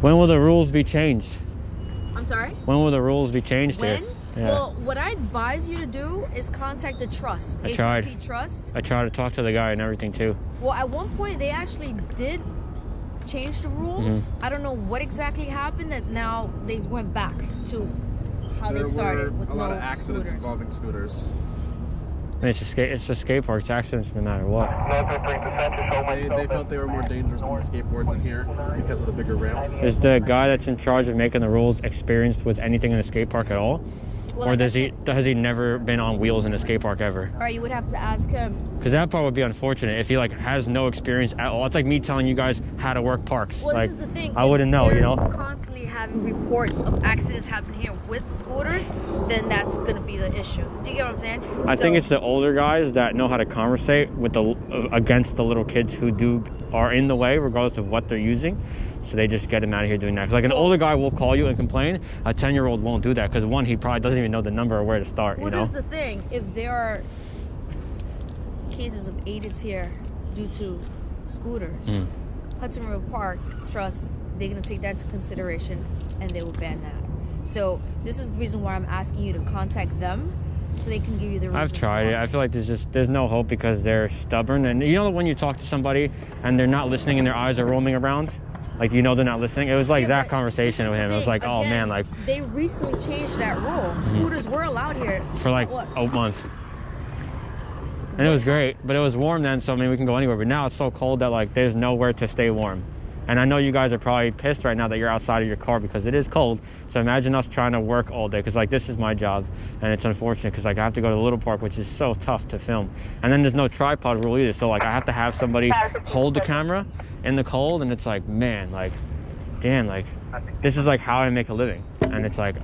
When will the rules be changed? I'm sorry? When will the rules be changed when? here? Yeah. Well, what I advise you to do is contact the trust. I tried. HRP Trust. I tried to talk to the guy and everything too. Well, at one point they actually did change the rules. I don't know what exactly happened that now they went back to how they started with a lot of accidents scooters. involving scooters. It's a skate park. It's accidents no matter what. They felt they were more dangerous than the skateboards in here because of the bigger ramps. Is the guy that's in charge of making the rules experienced with anything in a skate park at all? Well, Or has he never been on wheels in a skate park ever? All right, you would have to ask him. Because that part would be unfortunate if he like has no experience at all. It's like me telling you guys how to work parks. Well, like, this is the thing. I wouldn't know, you know? Constantly having reports of accidents happening here with scooters, then that's going to be the issue. Do you get what I'm saying? I think it's the older guys that know how to conversate with against the little kids who are in the way, regardless of what they're using. So they just get him out of here doing that. 'Cause like an older guy will call you and complain. A 10-year-old won't do that because one, he probably doesn't even know the number or where to start. Well, you know? this is the thing. If there are cases of AIDS here due to scooters, Hudson River Park Trust, they're going to take that into consideration and they will ban that. So this is the reason why I'm asking you to contact them so they can give you the reasons. I've tried it. I feel like there's no hope because they're stubborn. And you know when you talk to somebody and they're not listening and their eyes are roaming around? Like, you know they're not listening. It was like that conversation with him. It was like, oh man, like they recently changed that rule. Scooters were allowed here for like a month. And it was great, but it was warm then, so I mean we can go anywhere. But now it's so cold that like there's nowhere to stay warm. And I know you guys are probably pissed right now that you're outside of your car because it is cold. So imagine us trying to work all day because like this is my job and it's unfortunate because like I have to go to the little park, which is so tough to film. And then there's no tripod rule either. So like I have to have somebody hold the camera in the cold, and it's like, man, like, damn, like this is like how I make a living. And it's like,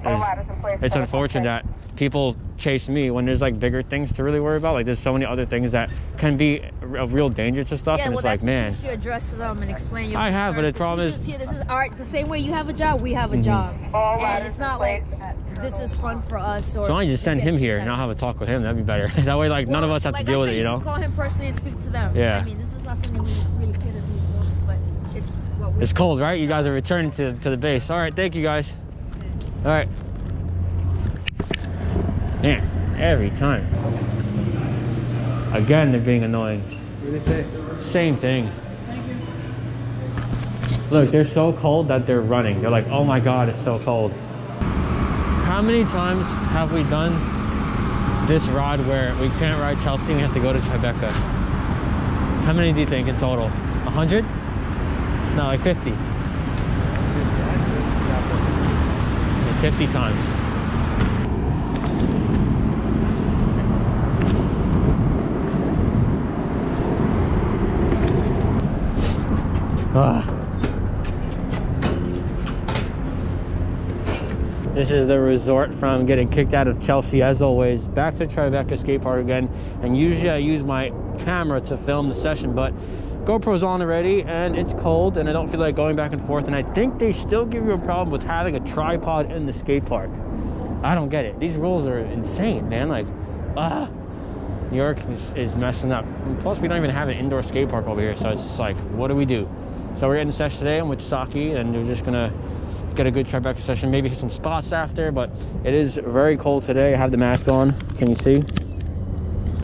it's unfortunate that people chase me when there's like bigger things to really worry about. Like there's so many other things that can be a real danger to stuff. Yeah, and well, it's like, man, you should address to them and explain your I have, but the problem is this is art. The same way you have a job, we have a job, and it's not like this is fun for us. Or so I just send him here and I'll have a talk with him. That'd be better. That way, like none of us have to deal with it, you know. Call him personally and speak to them. Yeah. I mean, this is nothing that we really care to do, but it's what we. It's cold, right? You guys are returning to the base. All right, thank you guys. All right. Man, every time. Again, they're being annoying. What do they say? Same thing. Look, they're so cold that they're running. They're like, oh my God, it's so cold. How many times have we done this ride where we can't ride Chelsea and we have to go to Tribeca? How many do you think in total? 100? No, like 50. 50 times. This is the resort from getting kicked out of Chelsea as always. Back to Tribeca skate park again. And usually I use my camera to film the session, but GoPro's on already and it's cold and I don't feel like going back and forth. And I think they still give you a problem with having a tripod in the skate park. I don't get it. These rules are insane, man. Like, New York is messing up. And plus, we don't even have an indoor skate park over here, so it's just like, what do we do? So we're getting a session today. I'm with Saki, and we're just gonna get a good Tribeca session, maybe hit some spots after, but it is very cold today. I have the mask on. Can you see?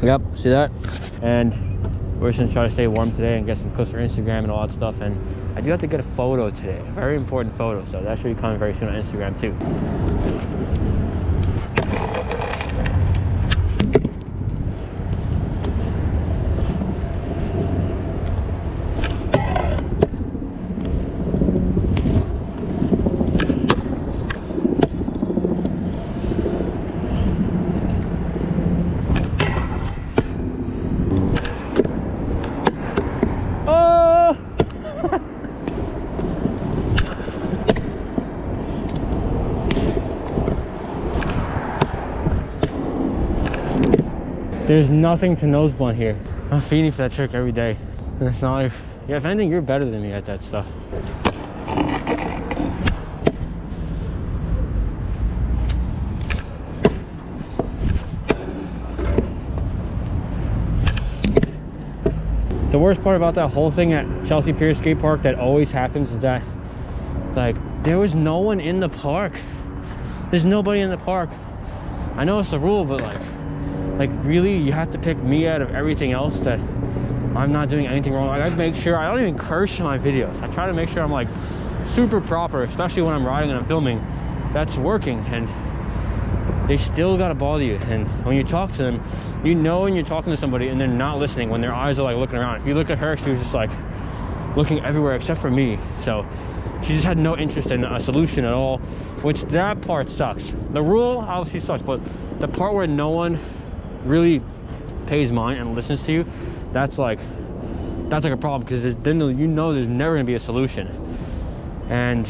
Yep, see that? And we're just gonna try to stay warm today and get some clips for Instagram and all that stuff. And I do have to get a photo today, a very important photo, so that should be coming very soon on Instagram too. There's nothing to nose blunt here. I'm feeding for that trick every day. And it's not like, yeah, if anything, you're better than me at that stuff. The worst part about that whole thing at Chelsea Pier Skate Park that always happens is that Like, there was no one in the park. There's nobody in the park. I know it's the rule, but like really, you have to pick me out of everything else that I'm not doing anything wrong. Like, I make sure I don't even curse in my videos. I try to make sure I'm like super proper, especially when I'm riding and I'm filming. That's working, and they still gotta bother you. And when you talk to them, you know when you're talking to somebody and they're not listening, when their eyes are like looking around. If you look at her, she was just like looking everywhere except for me. So she just had no interest in a solution at all, which that part sucks. The rule obviously sucks, but the part where no one really pays mind and listens to you, that's like a problem, because then you know there's never gonna be a solution. And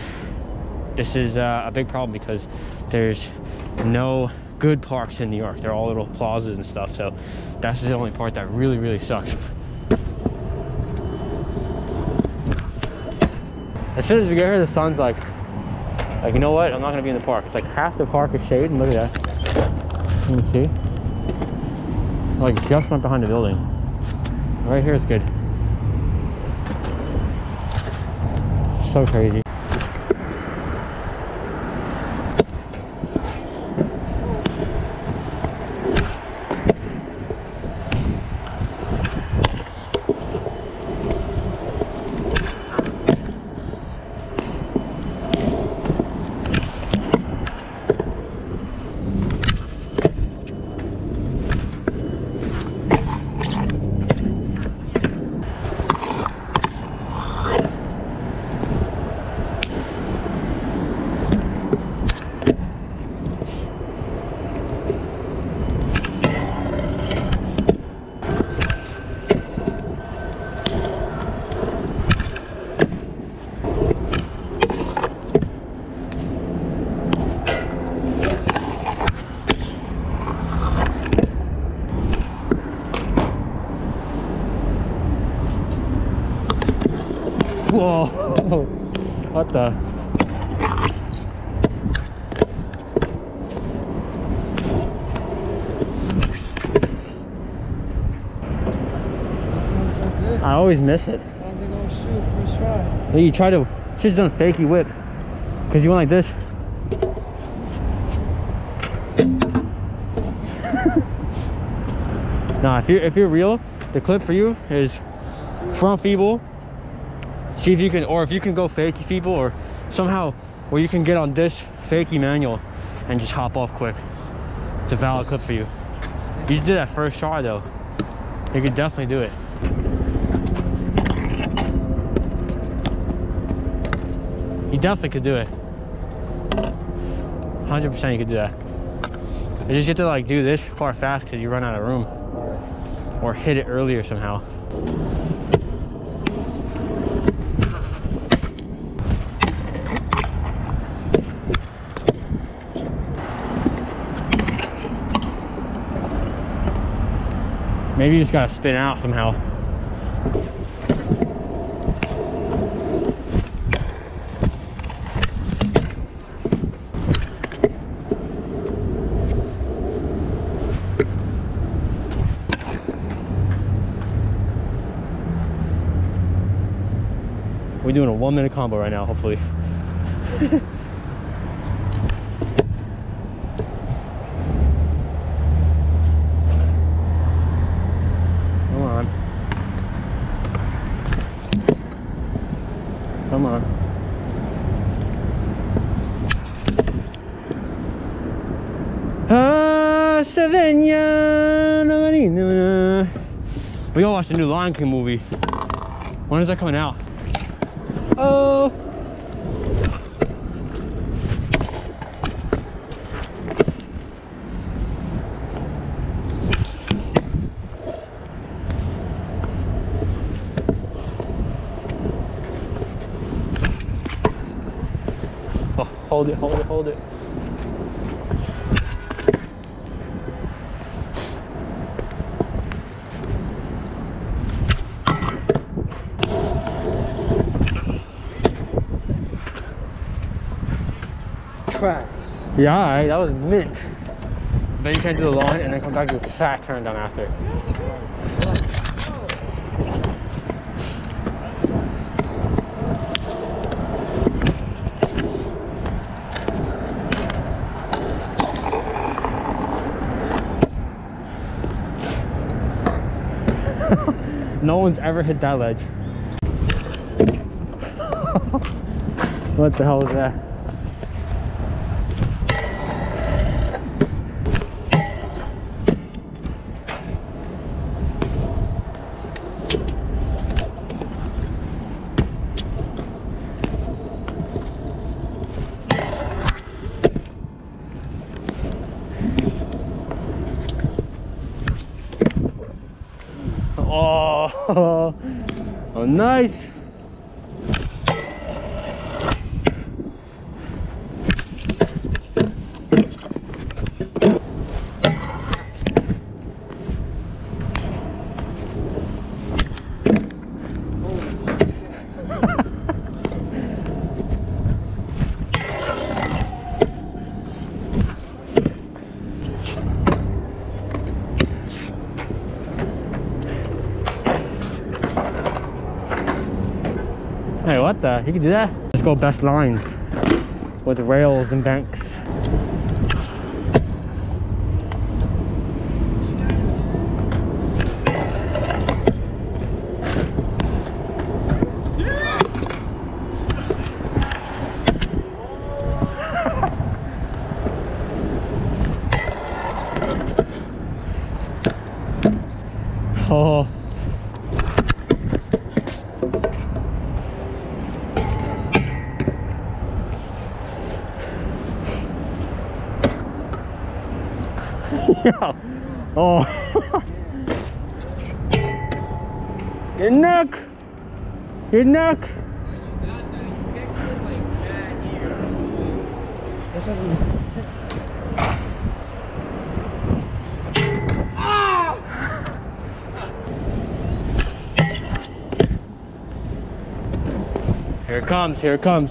this is a big problem because there's no good parks in New York. They're all little plazas and stuff. So that's the only part that really, really sucks. As soon as we get here, the sun's like, you know what? I'm not gonna be in the park. It's like half the park is shade, and look at that. Can you see? Like, just went behind the building. Right here is good. So crazy. Whoa, what the? I always miss it. How's it gonna shoot first try? Yeah, you try to, should've done a fakey whip, because you went like this. Nah, if you're real, the clip for you is front feeble. See if you can, or if you can go fakey feeble, or somehow where you can get on this fakey manual and just hop off quick. It's a valid clip for you. You just did that first try though. You could definitely do it. You definitely could do it. 100% you could do that. You just have to like do this part fast because you run out of room. Or hit it earlier somehow. Maybe you just gotta spin out somehow. We're doing a 1-minute combo right now, hopefully. Come on. Come on. We all watched the new Lion King movie. When is that coming out? Oh. Oh, hold it, hold it, hold it. Crash. Yeah, alright, that was mint. But you can't do the line and then come back to a fat turn down after. no one's ever hit that ledge. What the hell is that? Oh, oh, nice. Hey, what the? You can do that? Let's go best lines with rails and banks. Oh. Yeah. Oh. Your neck. Your neck. This doesn't. Here it comes. Here it comes.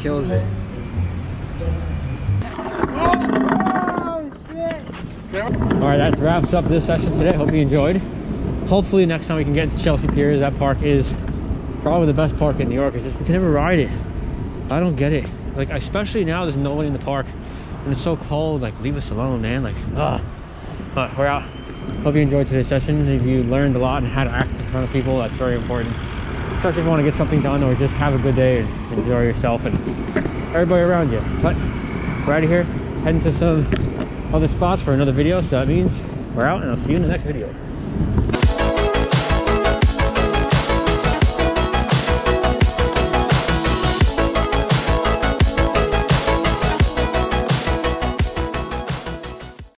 Kills it. Alright, that wraps up this session today. Hope you enjoyed. Hopefully next time we can get into Chelsea Piers. That park is probably the best park in New York. It's just we can never ride it. I don't get it. Like, especially now there's nobody in the park and it's so cold. Like, leave us alone, man. Like, but we're out. Hope you enjoyed today's session. If you learned a lot and how to act in front of people, that's very important. Especially if you want to get something done or just have a good day and enjoy yourself and everybody around you. But we're out of here, heading to some other spots for another video. So that means we're out, and I'll see you in the next video.